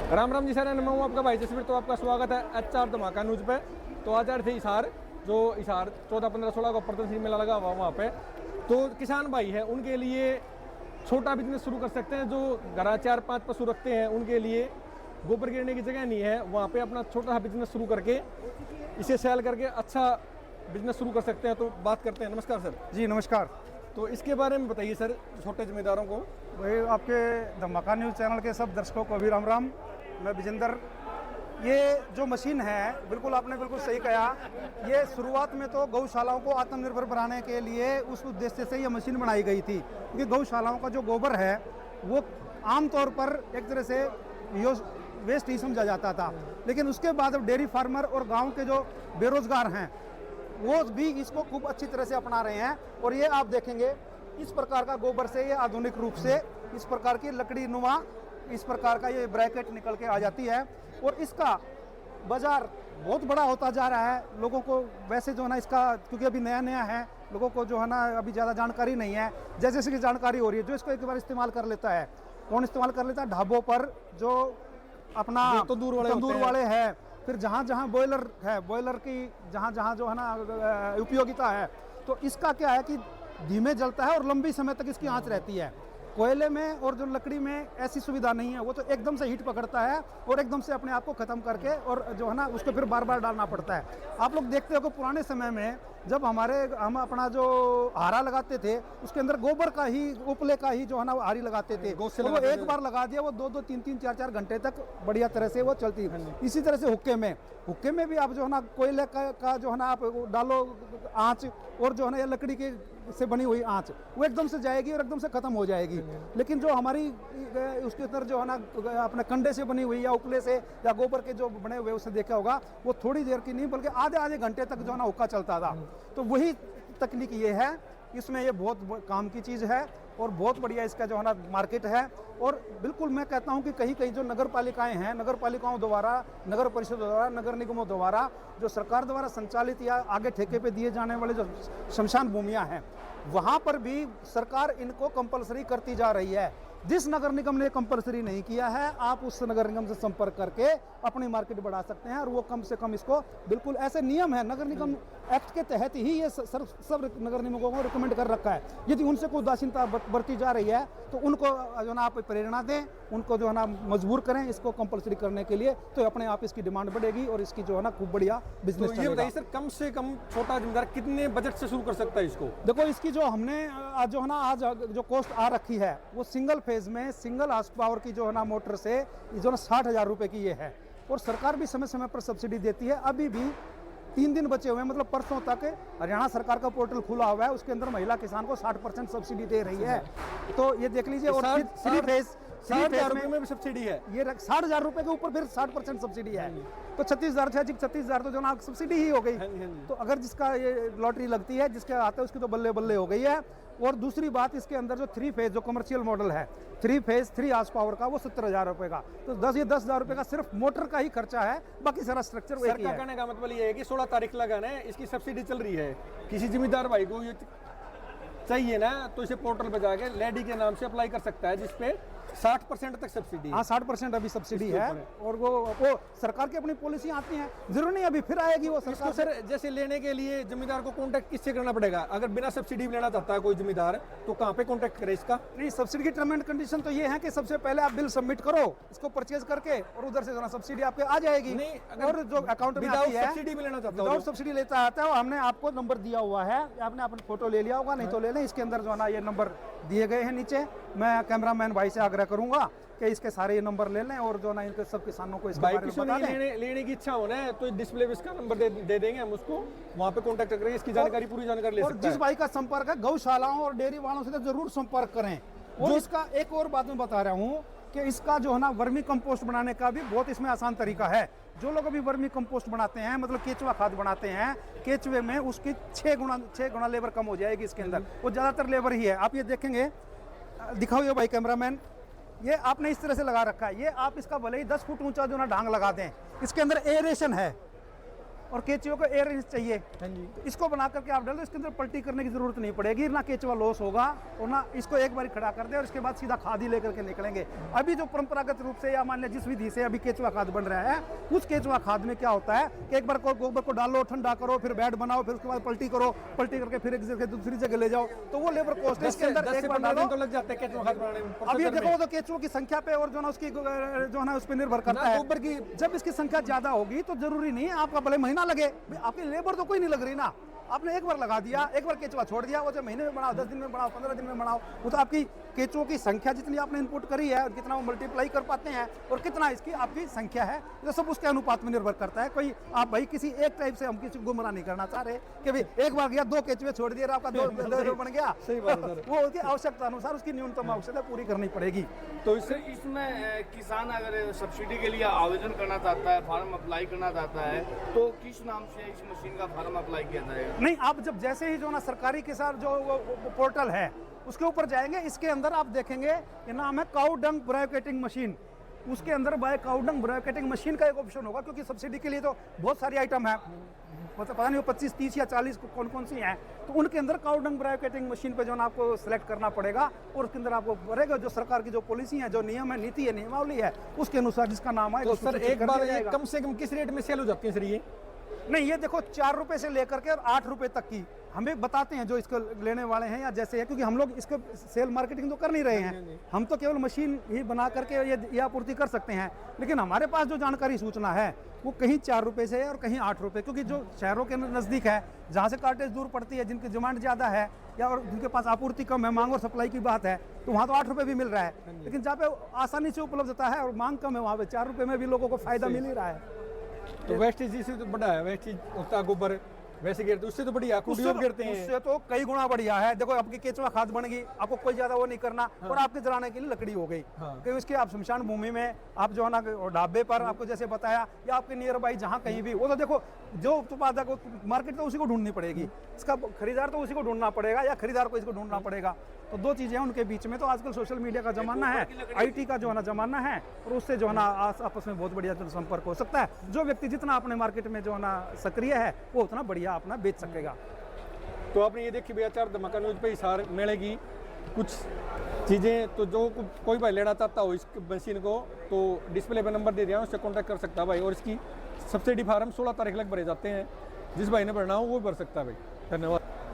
Ram Ram ji sir, मैं हूँ आपका भाई जसवीर। तो आपका स्वागत है HR धमाका न्यूज़ पे। तो आज आ रहे थे हिसार, जो हिसार 14, 15, 16 को प्रदर्शनी मेला लगा हुआ वहाँ पे। तो किसान भाई है उनके लिए छोटा बिजनेस शुरू कर सकते हैं। जो घर 4-5 पशु रखते हैं उनके लिए गोबर गिरने की जगह नहीं है, वहाँ पे अपना छोटा सा बिजनेस शुरू करके इसे सेल करके अच्छा बिजनेस शुरू कर सकते हैं। तो बात करते हैं। नमस्कार सर। जी नमस्कार। तो इसके बारे में बताइए सर, छोटे जिम्मेदारों को। भाई आपके धमाका न्यूज़ चैनल के सब दर्शकों को भी राम राम। मैं विजेंद्र। ये जो मशीन है, बिल्कुल आपने बिल्कुल सही कहा। ये शुरुआत में तो गौशालाओं को आत्मनिर्भर बनाने के लिए उस उद्देश्य से ये मशीन बनाई गई थी, क्योंकि गौशालाओं का जो गोबर है वो आमतौर पर एक तरह से वेस्ट ही समझा जाता था। लेकिन उसके बाद अब डेयरी फार्मर और गाँव के जो बेरोजगार हैं वो भी इसको खूब अच्छी तरह से अपना रहे हैं। और ये आप देखेंगे इस प्रकार का गोबर से, ये आधुनिक रूप से इस प्रकार की लकड़ी नुमा इस प्रकार का ये ब्रैकेट निकल के आ जाती है। और इसका बाजार बहुत बड़ा होता जा रहा है। लोगों को वैसे जो है ना इसका, क्योंकि अभी नया नया है, लोगों को जो है ना अभी ज़्यादा जानकारी नहीं है। जैसे जैसे की जानकारी हो रही है, जो इसको एक बार इस्तेमाल कर लेता है, कौन इस्तेमाल कर लेता है? ढाबों पर जो अपना तंदूर वाले हैं, फिर जहाँ जहाँ बॉयलर है, बॉयलर की जहाँ जहाँ जो है ना उपयोगिता है, तो इसका क्या है कि धीमे जलता है और लंबी समय तक इसकी आंच रहती है। कोयले में और जो लकड़ी में ऐसी सुविधा नहीं है, वो तो एकदम से हीट पकड़ता है और एकदम से अपने आप को ख़त्म करके और जो है ना उसको फिर बार बार डालना पड़ता है। आप लोग देखते हो कि पुराने समय में जब हम अपना जो हारा लगाते थे उसके अंदर गोबर का ही, उपले का ही जो है ना हारी लगाते थे। तो वो एक बार लगा दिया, वो 2-2, 3-3, 4-4 घंटे तक बढ़िया तरह से वो चलती। इसी तरह से हुक्के में भी आप जो है ना कोयले का जो है ना आप डालो आँच, और जो है ना ये लकड़ी के से बनी हुई आँच वो एकदम से जाएगी और एकदम से खत्म हो जाएगी। लेकिन जो हमारी उसके अंदर जो है ना अपने कंडे से बनी हुई या उपले से या गोबर के जो बने हुए उसने देखा होगा, वो थोड़ी देर की नहीं बल्कि आधे घंटे तक जो है ना हुक्का चलता था। तो वही तकनीक ये है, इसमें ये बहुत काम की चीज़ है और बहुत बढ़िया इसका जो है ना मार्केट है। और बिल्कुल मैं कहता हूँ कि कहीं कहीं जो नगर पालिकाएँ हैं, नगर पालिकाओं द्वारा, नगर परिषद द्वारा, नगर निगमों द्वारा जो सरकार द्वारा संचालित या आगे ठेके पे दिए जाने वाले जो शमशान भूमियाँ हैं, वहाँ पर भी सरकार इनको कंपलसरी करती जा रही है। जिस नगर निगम ने कंपलसरी नहीं किया है, आप उस नगर निगम से संपर्क करके अपनी मार्केट बढ़ा सकते हैं। और वो कम से कम इसको, बिल्कुल ऐसे नियम है, नगर निगम एक्ट के तहत ही ये सब नगर निगमों को रिकमेंड कर रखा है। यदि उनसे कोई उदासीनता बरती जा रही है तो उनको जो ना आप प्रेरणा दें, उनको जो है ना मजबूर करें इसको कंपलसरी करने के लिए, तो अपने आप इसकी डिमांड बढ़ेगी और इसकी जो है ना खूब बढ़िया बिजनेस चलेगा। ये बताइए सर, कम से कम छोटा जिम्मेदार कितने बजट से शुरू कर सकता है इसको? देखो इसकी जो हमने आज जो है ना आज जो कॉस्ट आ रखी है वो सिंगल फेज में सिंगल हार्स पावर की जो है ना मोटर से जो ना 60,000 रुपए की ये है। और सरकार भी समय समय पर सब्सिडी देती है। अभी भी 3 दिन बचे हुए हैं, मतलब परसों तक हरियाणा सरकार का पोर्टल खुला हुआ है, उसके अंदर महिला किसान को 60% सब्सिडी दे रही है। तो ये देख लीजिए। और 60,000 रुपए में भी सब्सिडी है। ये 60,000 रुपए के ऊपर फिर 60% सब्सिडी है। तो 36,000 तो जो ना सब्सिडी ही हो गई। तो अगर जिसका ये लॉटरी लगती है, जिसके आते हैं उसकी तो बल्ले बल्ले हो गई है। और दूसरी बात, इसके अंदर जो 3 फेज जो कमर्शियल मॉडल है, 3 फेज 3 हार्स पावर का, वो 70,000 रुपए का। तो 10,000 रुपए का सिर्फ मोटर का ही खर्चा है, बाकी सारा स्ट्रक्चर वही है। सरकार कहने का मतलब ये है कि 16 तारीख लगाना है, इसकी सब्सिडी चल रही है। किसी जिम्मेदार भाई को ये चाहिए ना, तो इसे पोर्टल पे जाके लेडी के नाम से अप्लाई कर सकता है, जिसपे 60% तक सब्सिडी। हाँ 60% अभी सब्सिडी है। और वो सरकार की अपनी पॉलिसी आती है, जरूर नहीं अभी फिर आएगी वो सरकार। सर जैसे लेने के लिए जिम्मेदार को कांटेक्ट किससे करना पड़ेगा? अगर बिना सब्सिडी लेना चाहता है कोई जिम्मेदार, तो कहाँ पे कांटेक्ट करे इसका? नहीं, सब्सिडी की टर्म एंड कंडीशन तो ये है कि सबसे पहले आप बिल सबमिट करो इसको परचेज करके, और उधर से जो ना सब्सिडी आपके आ जाएगी। नहीं, और जो अकाउंट में आती है सब्सिडी भी लेना चाहता है, विदाउट सब्सिडी लेता आता है, हमने आपको नंबर दिया हुआ है, आपने अपना फोटो ले लिया होगा, नहीं तो ले लें। इसके अंदर जो है ना ये नंबर दिए गए हैं नीचे। मैं कैमरामैन भाई से आग्रह करूंगा कि इसके सारे ये नंबर ले लें और जो ना इनके सब किसानों को इसके बारे में बता दें। लेने की इच्छा हो ना, तो डिस्प्ले पे इसका नंबर दे देंगे हम उसको, वहाँ पे कांटेक्ट करेंगे, इसकी जानकारी पूरी जानकारी ले सकते हैं। और जिस भाई का संपर्क है गौशालाओं और डेयरी वालों से तो जरूर संपर्क करें। और इसका एक और बात मैं बता रहा हूँ कि इसका जो है ना वर्मी कंपोस्ट बनाने का भी बहुत इसमें आसान तरीका है। जो लोग अभी वर्मी कंपोस्ट बनाते हैं, मतलब केचुआ खाद बनाते हैं, केचुए में उसकी 6 गुना लेबर कम हो जाएगी इसके अंदर। वो ज़्यादातर लेबर ही है। आप ये देखेंगे, दिखाओ ये भाई कैमरामैन, ये आपने इस तरह से लगा रखा है। ये आप इसका भले ही 10 फुट ऊंचा जो ना ढांग लगा दें, इसके अंदर एरेशन है और केचुए को एयर चाहिए। हाँ जी। तो इसको बना करके आप डाल दो, इसके अंदर पलटी करने की जरूरत नहीं पड़ेगी, ना केचुआ लॉस होगा और ना इसको एक बार खड़ा कर दे और इसके बाद सीधा खाद ही लेकर के निकलेंगे। अभी जो परंपरागत रूप से या मान लिया जिस विधि से अभी केचुआ खाद बन रहा है, उस केचुआ खाद में क्या होता है कि एक बार गोबर को डालो, ठंडा करो, फिर बेड बनाओ, फिर उसके बाद पलटी करो, पल्टी करके फिर एक जगह दूसरी जगह ले जाओ, तो वो लेबर कॉस्ट है। इसके अंदर एक बार डालो तो लग जाते हैं केचुआ खाद बनाने में। अब ये देखो तो केचुओं की संख्या पे और जो ना उसकी जो है ना उस पर निर्भर करता है। गोबर की जब इसकी संख्या ज्यादा होगी तो जरूरी नहीं है आपका भले महीना लगे, आपकी लेबर तो कोई नहीं लग रही ना, आपने एक बार लगा दिया, एक बार केचुआ छोड़ दिया, वो जो महीने में बनाओ, 10 दिन में बनाओ, 15 दिन में बनाओ, वो तो आपकी केचुओं की संख्या जितनी आपने इनपुट करी है और कितना वो मल्टीप्लाई कर पाते हैं और कितना इसकी आपकी संख्या है, ये सब उसके अनुपात में निर्भर करता है। कोई आप भाई किसी एक टाइप से हम किसी को गुमराह नहीं करना चाह रहे कि भाई एक बार गया 2 केचुए छोड़ दिए आपका 2 बन गया। सही बात है सर। वो उसकी आवश्यकता अनुसार उसकी न्यूनतम आवश्यकता पूरी करनी पड़ेगी। तो इससे इसमें किसान अगर सब्सिडी के लिए आवेदन करना चाहता है, फॉर्म अप्लाई करना चाहता है, तो किस नाम से इस मशीन का फॉर्म अप्लाई किया जाएगा? नहीं, आप जब जैसे ही जो ना सरकारी के साथ जो वो पोर्टल है उसके ऊपर जाएंगे, इसके अंदर आप देखेंगे ये नाम है काउ डंग ब्रायोकेटिंग मशीन। उसके अंदर बाय काउ डंग ब्रायोकेटिंग मशीन का एक ऑप्शन होगा, क्योंकि सब्सिडी के लिए तो बहुत सारी आइटम है, मतलब पता नहीं वो 25, 30 या 40 कौन कौन सी हैं, तो उनके अंदर काउ डंग ब्रायोकेटिंग मशीन पे जो ना आपको सिलेक्ट करना पड़ेगा और उसके अंदर आपको पड़ेगा जो सरकार की जो पॉलिसी है, जो नियम है, नीति है, नियमावली है, उसके अनुसार जिसका नाम आएगा। तो सर एक बार ये कम से कम किस रेट में सेल हो जाती है सर ये? नहीं, ये देखो 4 रुपए से लेकर के और 8 रुपए तक की हमें बताते हैं जो इसको लेने वाले हैं या जैसे है, क्योंकि हम लोग इसको सेल मार्केटिंग तो कर नहीं रहे हैं, हम तो केवल मशीन ही बना करके ये आपूर्ति कर सकते हैं। लेकिन हमारे पास जो जानकारी सूचना है वो कहीं 4 रुपए से है और कहीं 8 रुपए, क्योंकि जो शहरों के नज़दीक है, जहाँ से कार्टेज दूर पड़ती है, जिनकी डिमांड ज़्यादा है या और जिनके पास आपूर्ति कम है, मांग और सप्लाई की बात है, तो वहाँ तो 8 रुपए भी मिल रहा है। लेकिन जहाँ पे आसानी से उपलब्धता है और मांग कम है, वहाँ पे 4 रुपए में भी लोगों को फायदा मिल ही रहा है। तो वेस्टेज इससे तो बड़ा है, वेस्टेज होता है गोबर वैसे गिरते, उससे तो बढ़िया कुडियों गिरते हैं। उससे तो कई गुना बढ़िया है। देखो आपकी केचुआ खाद बन गई, आपको कोई ज्यादा वो नहीं करना, और आपके जलाने के लिए लकड़ी हो गई। कहीं उसके आप शमशान भूमि में आप जो है ना ढाबे पर आपको जैसे बताया या आपके नियर बाई जहाँ कहीं भी, वो तो देखो जो उत्पादक मार्केट तो उसी को ढूंढनी पड़ेगी, इसका खरीदार तो उसी को ढूंढना पड़ेगा या खरीदार को इसको ढूंढना पड़ेगा। तो 2 चीजें हैं उनके बीच में। तो आजकल सोशल मीडिया का जमाना है, IT का जो है ना जमाना है, और उससे जो है ना आपस में बहुत बढ़िया संपर्क हो सकता है। जो व्यक्ति जितना अपने मार्केट में जो है ना सक्रिय है वो उतना बढ़िया अपना बेच सकेगा। तो आपने ये देखी भैया चार धमाका न्यूज पे हिसार मेले की कुछ चीज़ें, तो जो कोई भाई लेना चाहता हो इस मशीन को तो डिस्प्ले पे नंबर दे दिया उससे कांटेक्ट कर सकता है भाई। और इसकी सब्सिडी फार्म 16 तारीख तक भरे जाते हैं, जिस भाई ने भरना हो वो भर सकता है भाई। धन्यवाद।